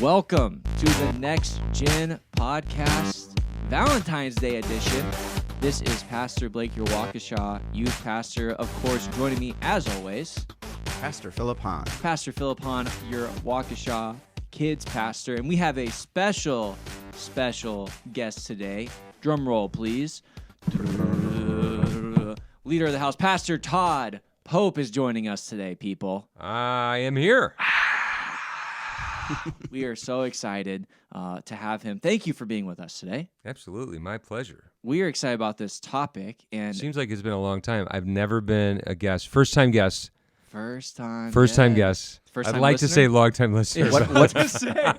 Welcome to the Next Gen Podcast, Valentine's Day edition. This is Pastor Blake, your Waukesha youth pastor. Of course, joining me as always, Pastor Philip Hahn. Pastor Philip Hahn, your Waukesha kids pastor. And we have a special guest today. Drum roll, please. Leader of the house, Pastor Todd Pope is joining us today, people. I am here. We are so excited to have him. Thank you for being with us today. Absolutely, my pleasure. We are excited about this topic. And Seems like it's been a long time. I've never been a guest. First-time guest. First-time guest. First-time I'd like listener? to say long-time listener. What to say?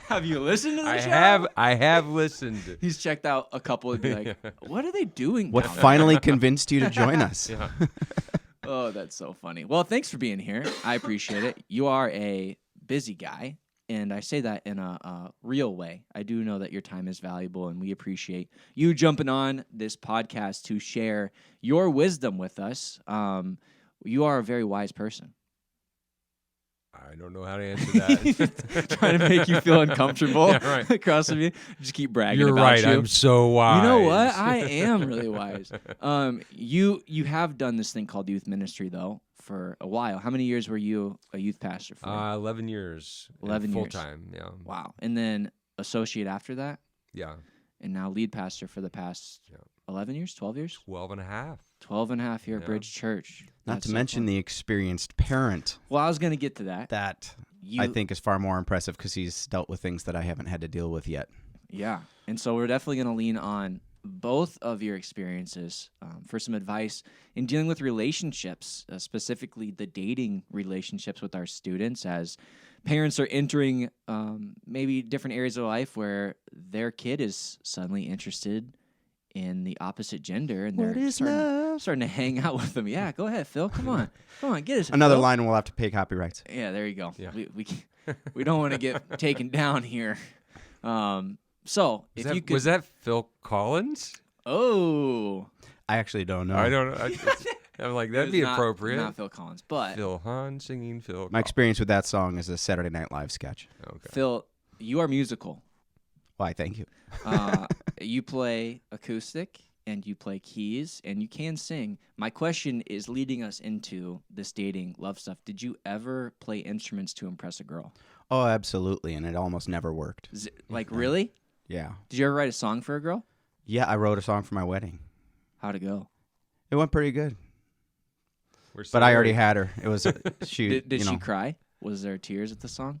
Have you listened to the show? I have listened. He's checked out a couple and be like, what are they doing What down there? finally convinced you to join us? Yeah. Oh, that's so funny. Well, thanks for being here. I appreciate it. You are a busy guy, and I say that in a real way. I do know that your time is valuable, and we appreciate you jumping on this podcast to share your wisdom with us. You are a very wise person. I don't know how to answer that. Trying to make you feel uncomfortable Yeah, right. across from you. Just keep bragging You're about right. you. I'm so wise. You know what? I am really wise. You have done this thing called youth ministry, though, for a while. How many years were you a youth pastor for? 11 years. 11 years. Full-time, yeah. Wow. And then associate after that, Yeah. and now lead pastor for the past 11 years, 12 years? 12 and a half. 12 and a half here at Yeah. Bridge Church. Not That's to so mention fun. the experienced parent. Well, I was going to get to that. That You- I think is far more impressive because he's dealt with things that I haven't had to deal with yet. Yeah. And so we're definitely going to lean on both of your experiences for some advice in dealing with relationships, specifically the dating relationships with our students as parents are entering maybe different areas of life where their kid is suddenly interested in the opposite gender and What they're is love? starting to hang out with them. Yeah, go ahead, Phil. Come on, get us Another Phil. line we'll have to pay copyrights. Yeah, there you go. Yeah. We don't want to get taken down here. So if you could, Was that Phil Collins? oh, I actually don't know. I don't know. I'm like, that'd it be was appropriate. Not Phil Collins, but Phil Hahn singing Phil My experience with that song is a Saturday Night Live sketch. Okay. Phil, you are musical. Why, thank you. You play acoustic and you play keys and you can sing. My question is leading us into this dating love stuff. Did you ever play instruments to impress a girl? Oh, absolutely, and it almost never worked. Like, really? Yeah. Did you ever write a song for a girl? Yeah, I wrote a song for my wedding. How'd it go? It went pretty good, We're but I sorry. already had her. It was, she, Did you she know, cry? Was there tears at the song?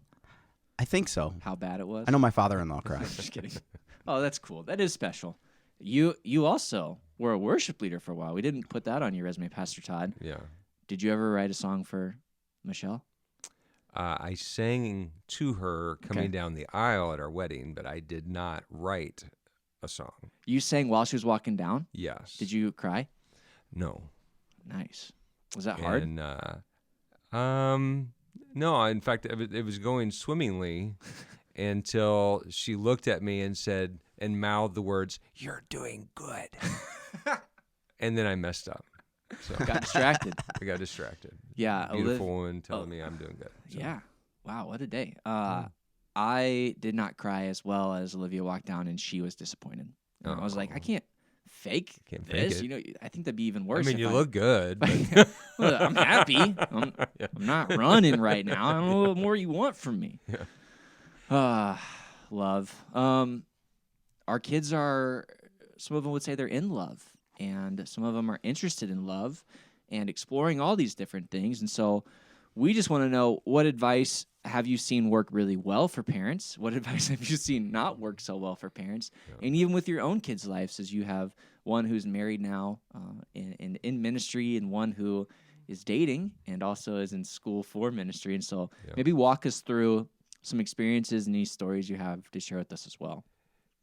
I think so. How bad it was? I know my father-in-law cried. Just kidding. Oh, that's cool. That is special. You also were a worship leader for a while. We didn't put that on your resume, Pastor Todd. Yeah. Did you ever write a song for Michelle? I sang to her coming down the aisle at our wedding, but I did not write a song. You sang while she was walking down? Yes. Did you cry? No. Nice. Was that hard? And, no, in fact, it was going swimmingly until she looked at me and said, and mouthed the words, "You're doing good." And then I messed up. So Got distracted. I got distracted. Yeah. Beautiful woman telling me I'm doing good. So. Yeah. Wow, what a day. I did not cry as well as Olivia walked down, and she was disappointed. I was like, I can't fake Can't fake this. it. You know, I think that'd be even I worse. mean, if you look good. But I'm happy. I'm not running right now. I don't know what more you want from me. Yeah. Love. Our kids are, some of them would say they're in love, and some of them are interested in love and exploring all these different things. And so we just want to know, what advice have you seen work really well for parents? What advice have you seen not work so well for parents? Yeah. And even with your own kids' lives, as you have one who's married now in ministry and one who is dating and also is in school for ministry. And so maybe walk us through some experiences and these stories you have to share with us as well.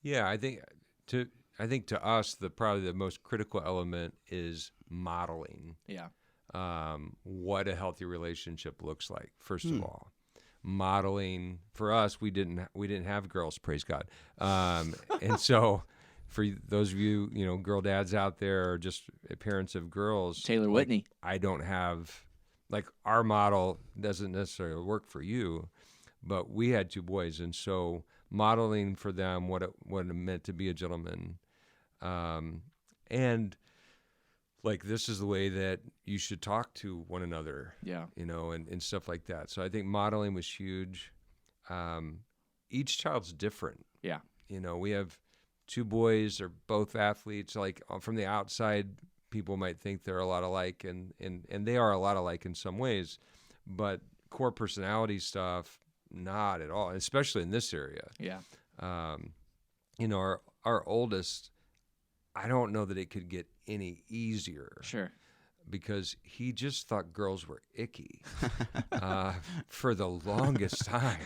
Yeah, I think to us probably the most critical element is modeling. Yeah. What a healthy relationship looks like. First of all, modeling for us, we didn't have girls, praise God, and so for those of you girl dads out there or just parents of girls, Taylor Whitney. I don't have our model doesn't necessarily work for you, but we had 2 boys, and so modeling for them what it meant to be a gentleman, and like this is the way that you should talk to one another, and stuff like that. So I think modeling was huge. Each child's different. Yeah. We have 2 boys, they're both athletes. Like from the outside, people might think they're a lot alike, and they are a lot alike in some ways, but core personality stuff, not at all, especially in this area. Yeah. Our oldest, I don't know that it could get any easier. Sure. Because he just thought girls were icky for the longest time.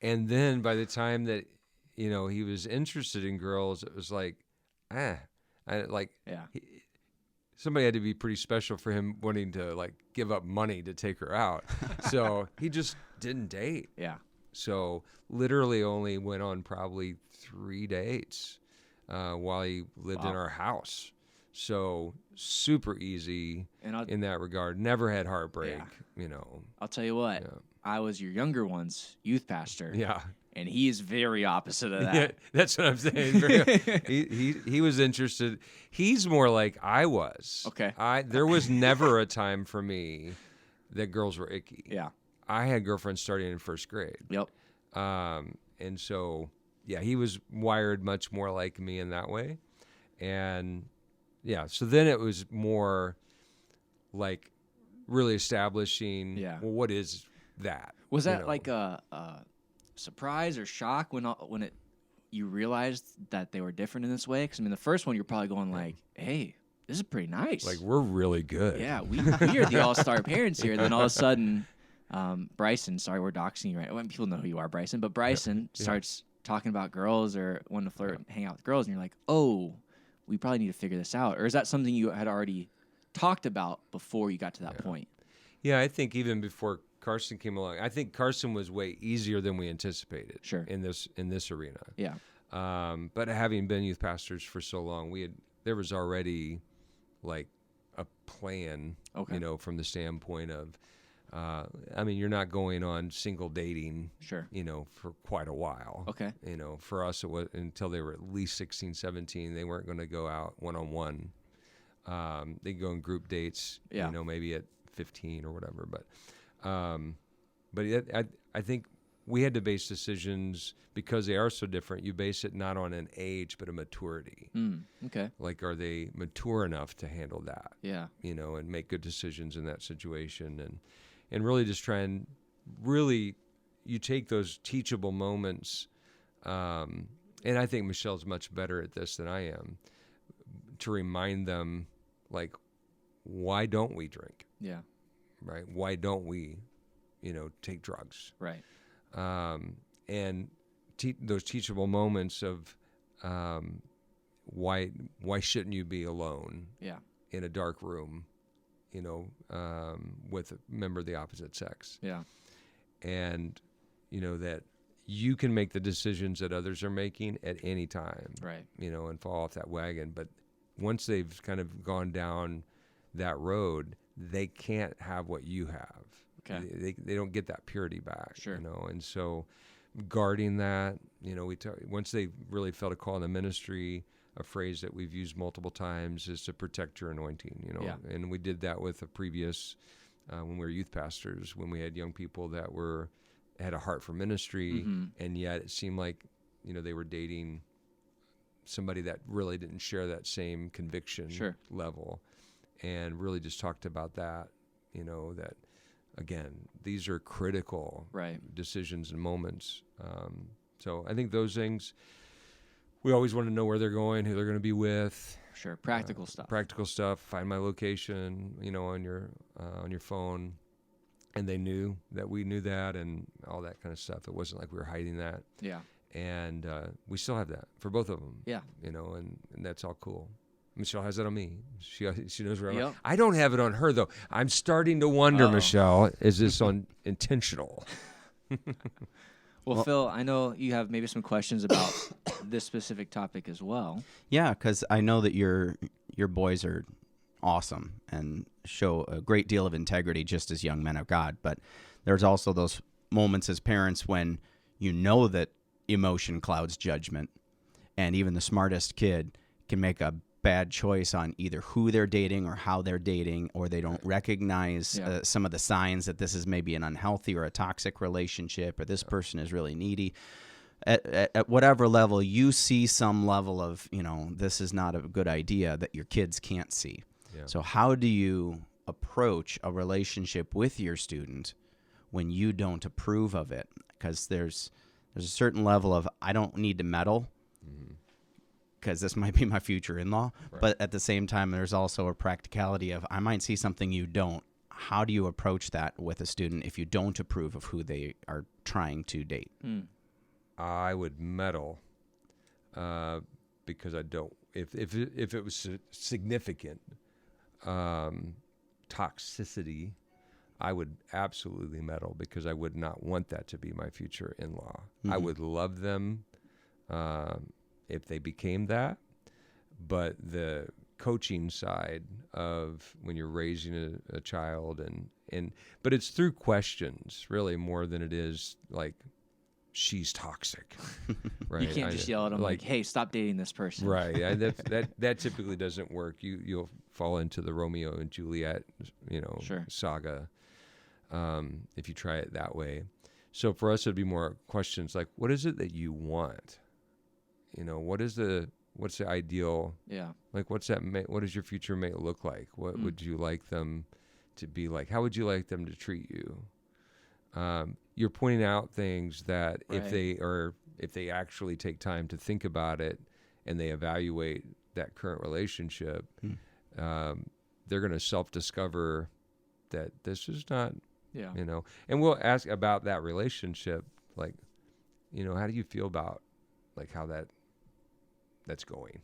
And then by the time that, he was interested in girls, it was like, somebody had to be pretty special for him wanting to like give up money to take her out. So he just didn't date. Yeah. So literally only went on probably 3 dates while he lived in our house. So super easy in that regard. Never had heartbreak, I'll tell you what. Yeah. I was your younger one's youth pastor. Yeah. And he is very opposite of that. Yeah, that's what I'm saying. He was interested. He's more like I was. Okay. There was never a time for me that girls were icky. Yeah. I had girlfriends starting in first grade. Yep. And so, he was wired much more like me in that way. And so then it was more like really establishing, well, what is that? Was that like a surprise or shock when you realized that they were different in this way? Because, the first one you're probably going like, hey, this is pretty nice. Like, we're really good. Yeah, we are the all-star parents here. And then all of a sudden, Bryson, sorry, we're doxing you right. Well, people know who you are, Bryson. But Bryson starts talking about girls or wanting to flirt and hang out with girls. And you're like, oh, we probably need to figure this out. Or is that something you had already talked about before you got to that point? Yeah, I think even before Carson came along, I think Carson was way easier than we anticipated. Sure. In this arena. Yeah. But having been youth pastors for so long, there was already like a plan, from the standpoint of, you're not going on single dating, sure, for quite a while. Okay. For us, it was until they were at least 16, 17, they weren't going to go out one-on-one. They'd go on group dates, maybe at 15 or whatever. But I think we had to base decisions because they are so different. You base it not on an age, but a maturity. Okay. Like, are they mature enough to handle that? Yeah. And make good decisions in that situation, and really just try and really, you take those teachable moments. And I think Michelle's much better at this than I am, to remind them, like, why don't we drink? Yeah. Right? Why don't we, take drugs? Right. And those teachable moments of why shouldn't you be alone? Yeah. In a dark room, with a member of the opposite sex. Yeah. And that you can make the decisions that others are making at any time. Right. And fall off that wagon. But once they've kind of gone down that road, they can't have what you have. Okay. They don't get that purity back. Sure. And so guarding that, once they really felt a call in the ministry, a phrase that we've used multiple times is to protect your anointing, Yeah. And we did that with a previous, when we were youth pastors, when we had young people that had a heart for ministry, and yet it seemed like, they were dating somebody that really didn't share that same conviction level, and really just talked about that, that, again, these are critical decisions and moments. So I think those things, we always want to know where they're going, who they're going to be with. Sure, practical stuff. Practical stuff. Find my location, on your phone, and they knew that we knew that, and all that kind of stuff. It wasn't like we were hiding that. Yeah. And we still have that for both of them. Yeah. And that's all cool. Michelle has it on me. She knows where I'm Yep. at. I don't have it on her, though. I'm starting to wonder, Michelle, is this intentional? Well, Phil, I know you have maybe some questions about this specific topic as well. Yeah, because I know that your boys are awesome and show a great deal of integrity just as young men of God. But there's also those moments as parents when you know that emotion clouds judgment, and even the smartest kid can make a bad choice on either who they're dating or how they're dating, or they don't recognize some of the signs that this is maybe an unhealthy or a toxic relationship, or this person is really needy. At whatever level, you see some level of, this is not a good idea that your kids can't see. Yeah. So how do you approach a relationship with your student when you don't approve of it? Because there's a certain level of, I don't need to meddle because this might be my future in-law. Right. But at the same time, there's also a practicality of, I might see something you don't. How do you approach that with a student if you don't approve of who they are trying to date? I would meddle because I don't. If it was significant toxicity, I would absolutely meddle because I would not want that to be my future in-law. I would love them if they became that, but the coaching side of when you're raising a child but it's through questions really more than it is like, she's toxic, right? You can't just yell at them like, "Hey, stop dating this person." Right. That typically doesn't work. You'll fall into the Romeo and Juliet, saga, if you try it that way. So for us, it'd be more questions like, "What is it that you want? What's the ideal? Yeah. Like, what does your future mate look like? What would you like them to be like? How would you like them to treat you?" You're pointing out things that if they actually take time to think about it and they evaluate that current relationship, they're going to self-discover that this is not, and we'll ask about that relationship. Like, how do you feel about like how that's going,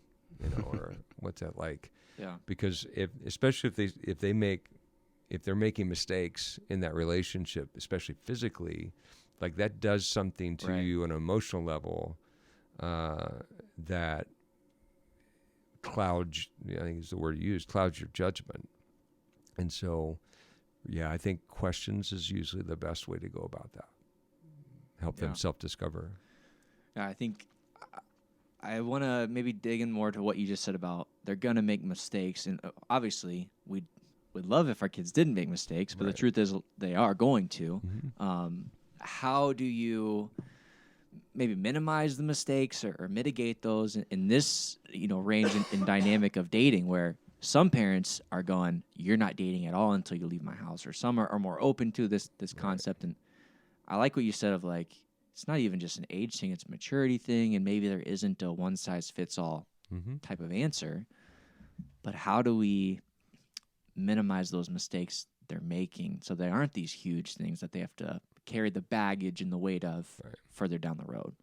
or what's that like? Yeah. Because especially if they're making mistakes in that relationship, especially physically, like that does something to you on an emotional level that clouds, I think is the word you used, clouds your judgment. And so, I think questions is usually the best way to go about that. Help them self-discover. Yeah, I think I want to maybe dig in more to what you just said about they're going to make mistakes. And obviously, we'd love if our kids didn't make mistakes, but the truth is they are going to. How do you maybe minimize the mistakes or mitigate those in this range in dynamic of dating, where some parents are going, "You're not dating at all until you leave my house," or some are more open to this concept. And I like what you said of like, it's not even just an age thing, it's a maturity thing, and maybe there isn't a one size fits all type of answer. But how do we minimize those mistakes they're making so they aren't these huge things that they have to carry the baggage and the weight of further down the road?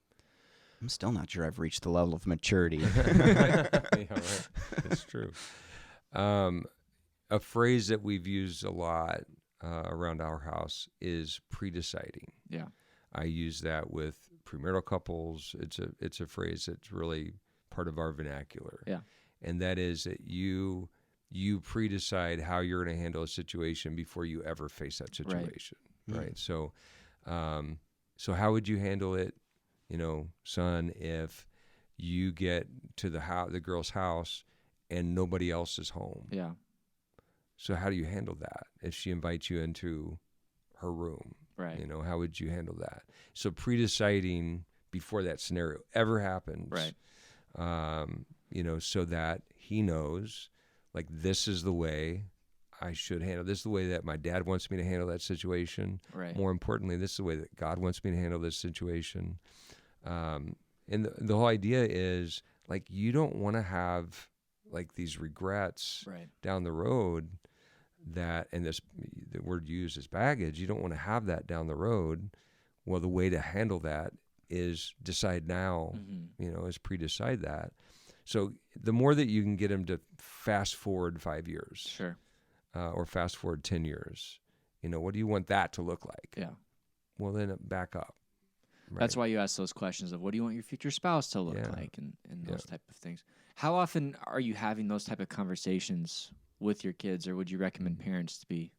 I'm still not sure I've reached the level of maturity. It's true. A phrase that we've used a lot around our house is pre-deciding. Yeah. I use that with premarital couples. It's a phrase that's really part of our vernacular. Yeah. And that is that you pre-decide how you're going to handle a situation before you ever face that situation, right? So how would you handle it, son, if you get to the girl's house and nobody else is home? Yeah. So how do you handle that if she invites you into her room? Right. How would you handle that? So pre-deciding before that scenario ever happens, right? So that he knows, like, this is the way I should handle. This is the way that my dad wants me to handle that situation. Right. More importantly, this is the way that God wants me to handle this situation. And the whole idea is, like, you don't want to have like these regrets down the road. That, and the word used is baggage. You don't want to have that down the road. Well, the way to handle that is decide now, is pre-decide that. So the more that you can get them to fast forward 5 years, or fast forward 10 years, what do you want that to look like? Yeah. Well, then back up. Right? That's why you ask those questions of what do you want your future spouse to look like, and those type of things. How often are you having those type of conversations with your kids, or would you recommend parents to be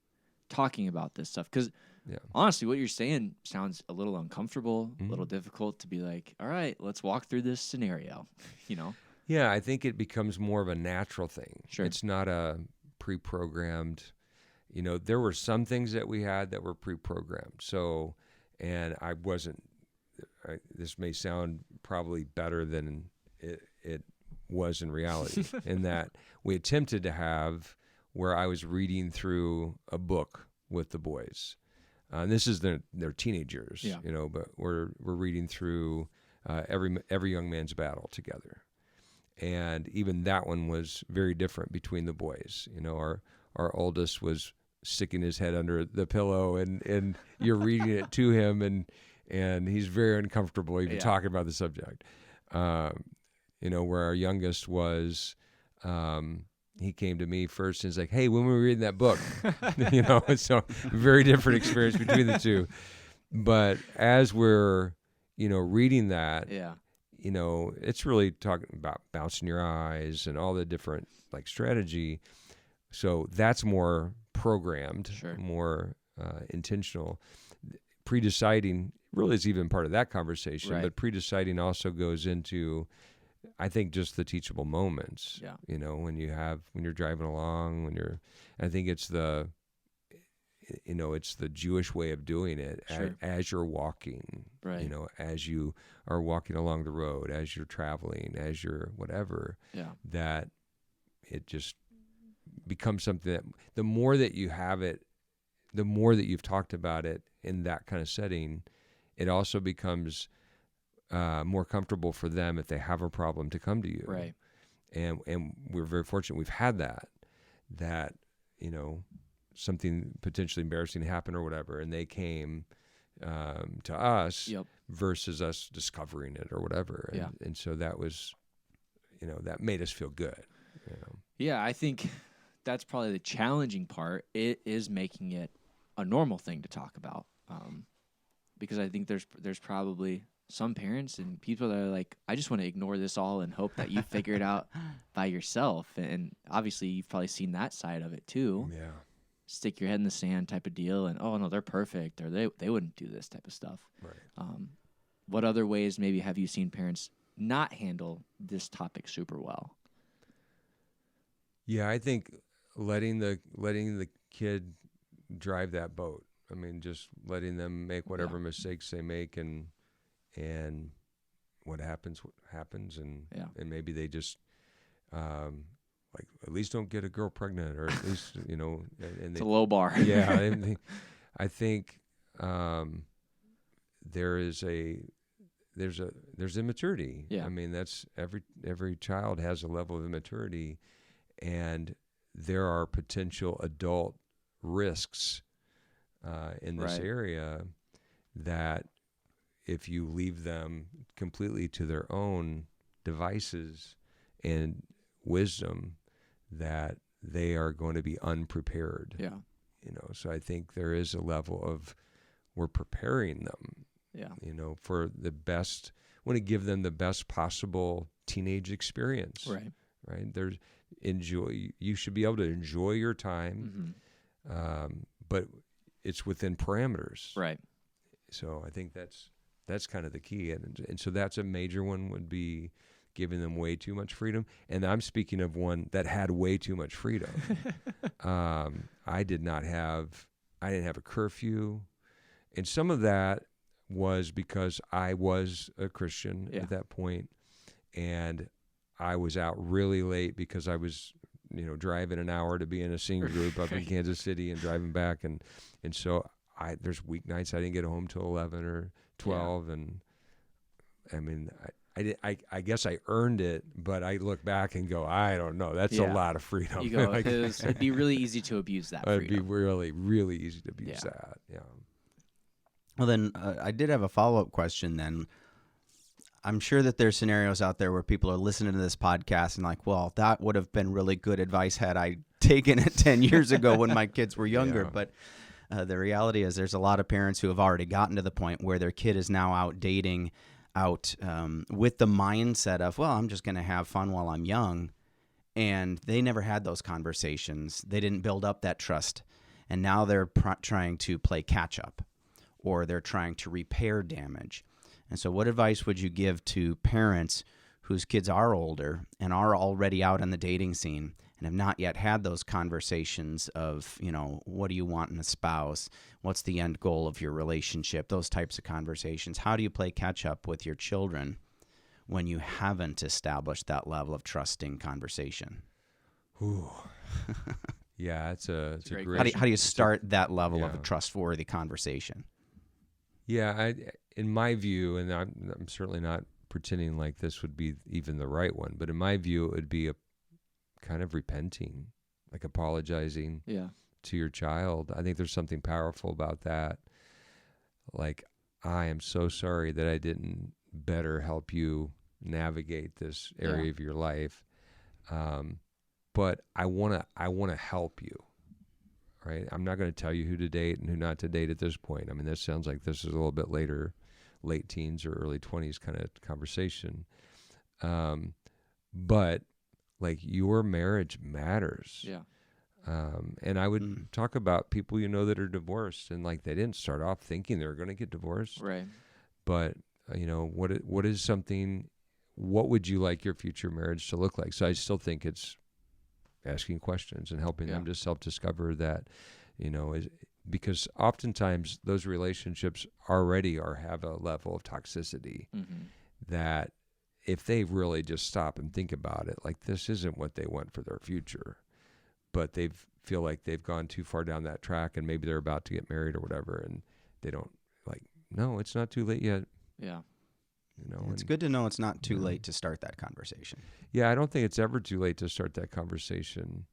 talking about this stuff? Because Yeah. Honestly, what you're saying sounds a little uncomfortable, a Mhm. little difficult to be like, all right, let's walk through this scenario, you know? Yeah, I think it becomes more of a natural thing. Sure. It's not a pre-programmed. There were some things that we had that were pre-programmed. So, and I wasn't. This may sound probably better than it was in reality, in that we attempted to have where I was reading through a book with the boys. And this is their teenage years, Yeah. but we're reading through every young man's battle together. And even that one was very different between the boys. Our oldest was sticking his head under the pillow, and you're reading it to him, and he's very uncomfortable even talking about the subject. Where our youngest was, he came to me first and he's like, "Hey, when were we reading that book?" So very different experience between the two. But as we're, reading that, Yeah. it's really talking about bouncing your eyes and all the different strategy. So that's more programmed, Sure. more intentional. Pre-deciding really is even part of that conversation, Right. but pre-deciding also goes into, I think, just the teachable moments. Yeah. When you're driving along, I think it's it's the Jewish way of doing it. Sure. As you're walking, Right. as you are walking along the road, as you're traveling, as you're whatever, Yeah. that it just becomes something that the more that you have it, the more that you've talked about it in that kind of setting, it also becomes more comfortable for them if they have a problem to come to you. Right. And we're very fortunate we've had that something potentially embarrassing happened or whatever, and they came to us Yep. versus us discovering it or whatever. Yeah. And so that was, that made us feel good. Yeah, I think that's probably the challenging part. It is making it a normal thing to talk about, because I think there's probably some parents and people that are like, I just want to ignore this all and hope that you figure it out by yourself. And obviously, you've probably seen that side of it too. Yeah. Stick your head in the sand type of deal, and oh no, they're perfect, or they wouldn't do this type of stuff. Right. What other ways maybe have you seen parents not handle this topic super well? Yeah, I think letting the kid drive that boat. I mean, just letting them make whatever mistakes they make, and what happens, and and maybe they just at least don't get a girl pregnant, or at least and It's a low bar. Yeah, I think there's immaturity. Yeah. I mean, that's every child has a level of immaturity, and there are potential adult risks in this Right. area that if you leave them completely to their own devices and wisdom, that they are going to be unprepared. Yeah. So I think there is a level of we're preparing them, Yeah. for the best, want to give them the best possible teenage experience. Right. Right. You should be able to enjoy your time, but it's within parameters. Right. So I think that's kind of the key. And so that's a major one, would be giving them way too much freedom. And I'm speaking of one that had way too much freedom. I didn't have a curfew. And some of that was because I was a Christian at that point, and I was out really late because I was, driving an hour to be in a singing group up in Kansas City and driving back. And so there's weeknights I didn't get home till 11 or 12. And I mean, I guess I earned it, but I look back and go, I don't know. That's a lot of freedom. You go, it'd be really easy to abuse that freedom. It'd be really, really easy to abuse that. Yeah. Well, then I did have a follow-up question then. I'm sure that there's scenarios out there where people are listening to this podcast and like, well, that would have been really good advice had I taken it 10 years ago when my kids were younger. Yeah. But the reality is there's a lot of parents who have already gotten to the point where their kid is now out dating with the mindset of, well, I'm just going to have fun while I'm young. And they never had those conversations. They didn't build up that trust. and now they're trying to play catch up, or they're trying to repair damage. And so what advice would you give to parents whose kids are older and are already out on the dating scene and have not yet had those conversations of, what do you want in a spouse? What's the end goal of your relationship? Those types of conversations. How do you play catch up with your children when you haven't established that level of trusting conversation? Ooh. Yeah, it's a great. How do you start that level of a trustworthy conversation? Yeah, in my view, and I'm certainly not pretending like this would be even the right one, but in my view, it would be a kind of repenting, like apologizing to your child. I think there's something powerful about that. Like, I am so sorry that I didn't better help you navigate this area of your life, but I wanna help you. Right? I'm not going to tell you who to date and who not to date at this point. I mean, this sounds like this is a little bit later, late teens or early 20s kind of conversation. But like, your marriage matters. Yeah. And I would talk about people that are divorced, and like, they didn't start off thinking they were going to get divorced. Right. But what would you like your future marriage to look like? So I still think it's asking questions and helping them to self-discover that, because oftentimes those relationships already have a level of toxicity that if they really just stop and think about it, like, this isn't what they want for their future, but they feel like they've gone too far down that track, and maybe they're about to get married or whatever, and they don't no, it's not too late yet. Yeah. It's good to know it's not too late to start that conversation. Yeah, I don't think it's ever too late to start that conversation.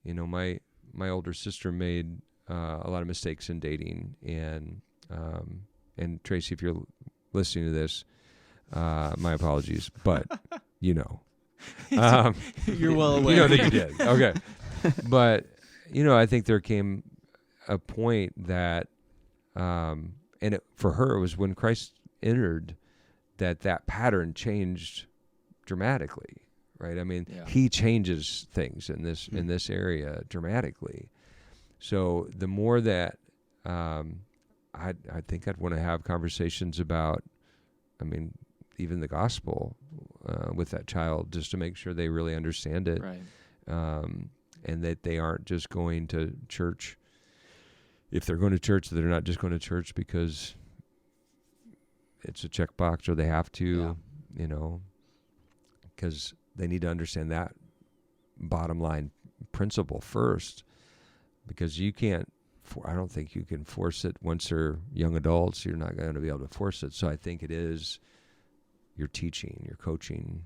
My older sister made a lot of mistakes in dating, and Tracy, if you're listening to this, my apologies, but you're well aware. You know that you did. Okay, but I think there came a point that, for her, it was when Christ entered, that pattern changed dramatically, right? I mean, he changes things in this area dramatically. So the more that I think I'd want to have conversations about, even the gospel with that child, just to make sure they really understand it, right? And that they aren't just going to church. If they're going to church, they're not just going to church because it's a checkbox or they have to, because they need to understand that bottom line principle first, because I don't think you can force it once they're young adults. You're not going to be able to force it. So I think it is your teaching, your coaching.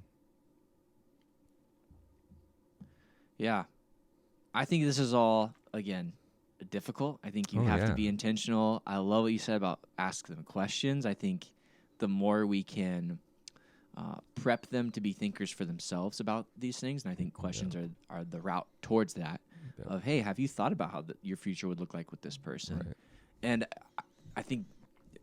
Yeah. I think this is all, again, difficult. I think you have to be intentional. I love what you said about ask them questions. I think the more we can prep them to be thinkers for themselves about these things, and I think questions are the route towards that, of, hey, have you thought about how your future would look like with this person? Right. And I think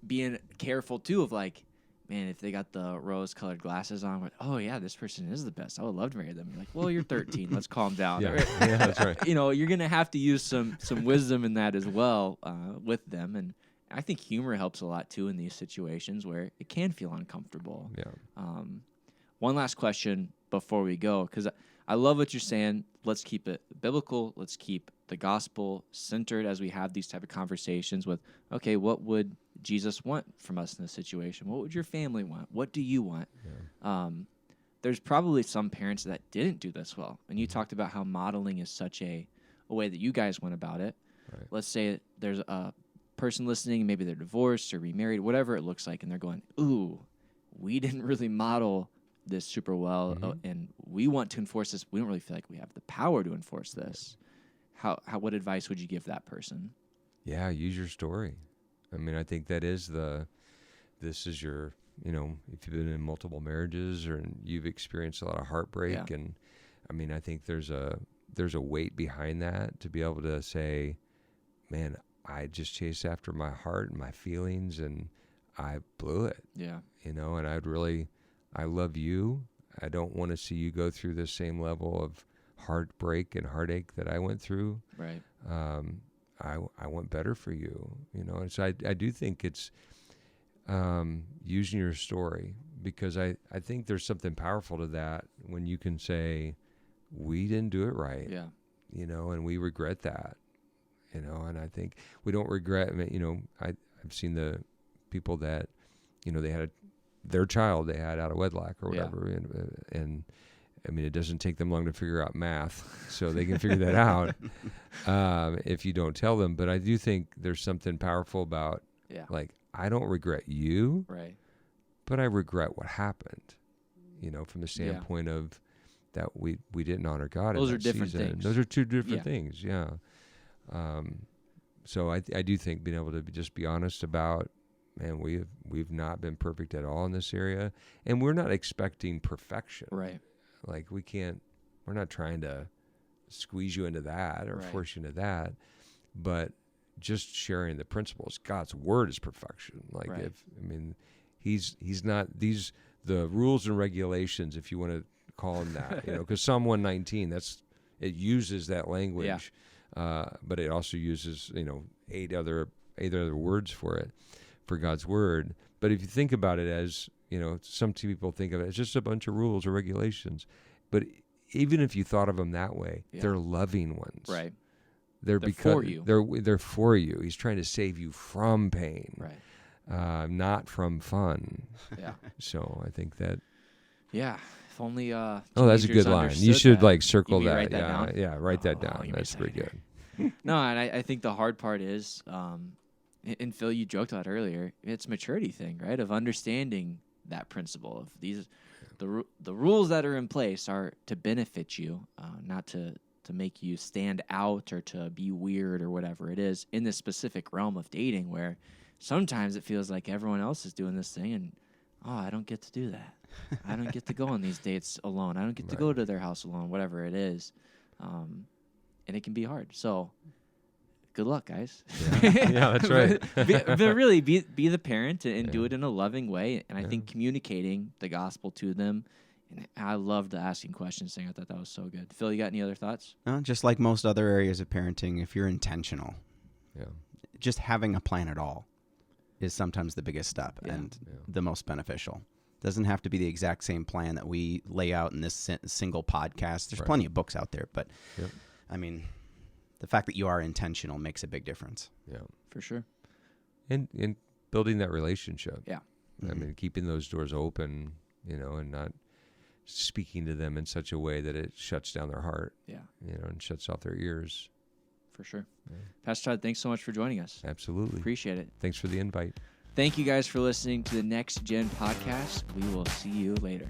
being careful, too, of like, man, if they got the rose-colored glasses on, like, oh, yeah, this person is the best. I would love to marry them. You're like, well, you're 13. Let's calm down. Yeah, that's right. You're going to have to use some wisdom in that as well with them. And I think humor helps a lot, too, in these situations where it can feel uncomfortable. Yeah. One last question before we go, because I love what you're saying. Let's keep it biblical. Let's keep the gospel centered as we have these type of conversations with, okay, what would Jesus want from us in this situation? What would your family want? What do you want? Yeah. There's probably some parents that didn't do this well. And you talked about how modeling is such a way that you guys went about it. Right. Let's say there's a person listening, maybe they're divorced or remarried, whatever it looks like, and they're going, ooh, we didn't really model this super well, and we want to enforce this. We don't really feel like we have the power to enforce this. What advice would you give that person? Yeah, use your story. I think that is this is your, if you've been in multiple marriages or you've experienced a lot of heartbreak, and I think there's a weight behind that to be able to say, man, I just chased after my heart and my feelings and I blew it. Yeah. And I love you. I don't want to see you go through the same level of heartbreak and heartache that I went through. Right. I want better for you, And so I do think it's using your story, because I think there's something powerful to that when you can say, we didn't do it right, Yeah. And we regret that, and I think we don't regret, I've seen the people that, they had their child they had out of wedlock or whatever, and I mean, it doesn't take them long to figure out math, so they can figure that out if you don't tell them. But I do think there's something powerful about, like, I don't regret you, Right. but I regret what happened, from the standpoint of that we didn't honor God. Those in are that different season. things. Those are two different things, yeah. So I do think being able to just be honest about, man, we've not been perfect at all in this area, and we're not expecting perfection. Right. Like, we're not trying to squeeze you into that or force you into that, but just sharing the principles. God's word is perfection. Like, he's not the rules and regulations, if you want to call them that, because Psalm 119, it uses that language, but it also uses, 8 other words for it, for God's word. But if you think about it as, some people think of it as just a bunch of rules or regulations, but even if you thought of them that way, they're loving ones. Right. They're for you. They're for you. He's trying to save you from pain, Right. not from fun. Yeah. So I think that. Yeah. If only. Oh, that's a good line. You should circle that. Write that down? Yeah, write that down. give me a That's pretty second. good. No, and I think the hard part is, and Phil, you joked about earlier, it's a maturity thing, right? Of understanding that principle of the rules that are in place are to benefit you, not to make you stand out or to be weird or whatever it is in this specific realm of dating, where sometimes it feels like everyone else is doing this thing and, I don't get to do that. I don't get to go on these dates alone. I don't get to go to their house alone, whatever it is. And it can be hard. So good luck, guys. Yeah, that's right. but really, be the parent and do it in a loving way. And I think communicating the gospel to them. And I loved the asking questions thing. I thought that was so good. Phil, you got any other thoughts? Just like most other areas of parenting, if you're intentional, just having a plan at all is sometimes the biggest step and the most beneficial. Doesn't have to be the exact same plan that we lay out in this single podcast. There's plenty of books out there, but I mean, the fact that you are intentional makes a big difference. Yeah, for sure. And building that relationship. Yeah. I mean, keeping those doors open, and not speaking to them in such a way that it shuts down their heart. Yeah. And shuts off their ears. For sure. Yeah. Pastor Todd, thanks so much for joining us. Absolutely. Appreciate it. Thanks for the invite. Thank you guys for listening to the Next Gen podcast. We will see you later.